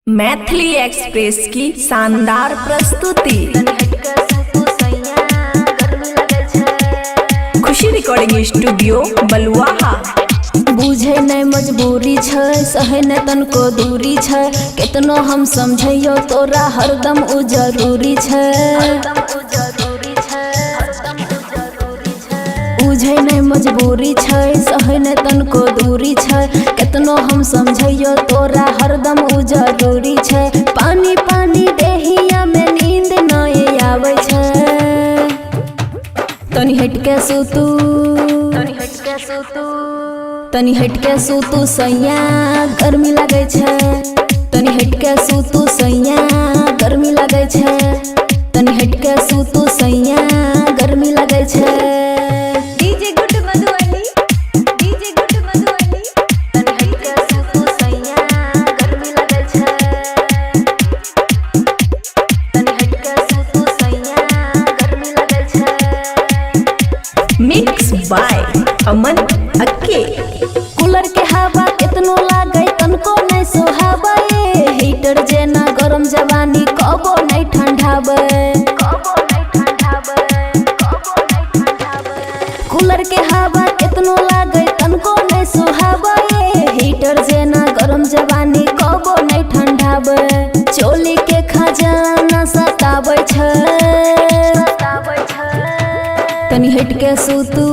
Maithili express की शानदार प्रस्तुति खुशी रिकॉर्डिंग स्टूडियो बलुआहा। बुझे नहीं मजबूरी छै, सहे नहीं तनको दूरी छै, कितनो हम समझियो तोरा हरदम उ जरूरी छै। बुझे नहीं मजबूरी छै, सहे नहीं तनको दूरी छै, कितनो हम समझियो तोरा हरदम उ जरूरी छै। पानी पानी देहिया में नींद नहीं आवे छै, तनी हट के सुतू, तनी हट के सुतू सैया गर्मी लगे छै, तनी हट के सुतू सैया गर्मी लगे छै, तनी हट के सुतू सैया गर्मी लगे छै। DJ good Madhubani, DJ good Madhubani, तनी हट के सुतू सैया गर्मी लगे छै, तनी हट के सुतू सैया गर्मी लगे छै। मिक्स बाय अमन अक्के। कूलर के हवा कितनो लागे तनको नहीं सोहावे, हीटर जेना गरम जवानी कबो नहीं ठंडावे। कूलर के हवा कितनो लागे तनको नहीं सोहावे, हीटर जेना गरम जवानी कबो नहीं ठंडावे। चोली के खजाना सतावे छै, तनी हट के सुतू,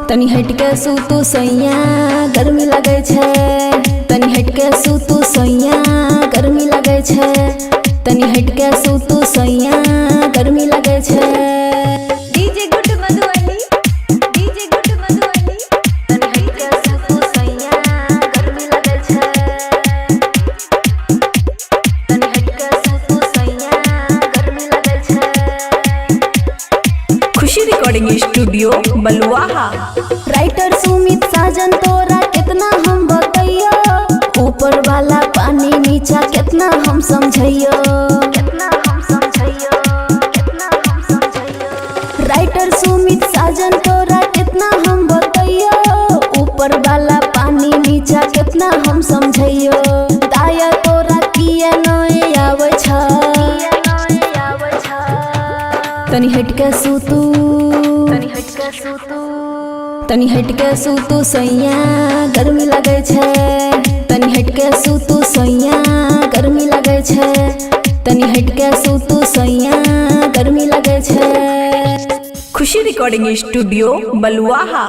तनी हट के सुतू सैया गर्मी लगे छै, तनी हट के सुतू सैया गर्मी लगे छै, तनी हट के सुतू सैया गर्मी लगे छै। DJ good Madhubani, DJ good Madhubani, तनी हट के सुतू सैया गर्मी लगे छै, तनी हट के सुतू सैया गर्मी लगे छै। खुशी रिकॉर्डिंग स्टूडियो बलुआहा। राइटर सुमित साजन तोरा कितना हम बतैयो, ऊपर वाला पानी नीचा कितना हम समझैयो, राइटर सुमित साजन तोरा कितना हम बतैयो, ऊपर वाला पानी नीचा कितना हम समझैयो। दाया तोरा किया नहीं आवे छ, तनी हट के सुतू, तनी हट के सुतू सैया गर्मी लगे छै, तनी हट के सुतू सैया गर्मी लगे छै, तनी हट के सुतू सैया गर्मी लगे छै। खुशी रिकॉर्डिंग स्टूडियो बलुआहा।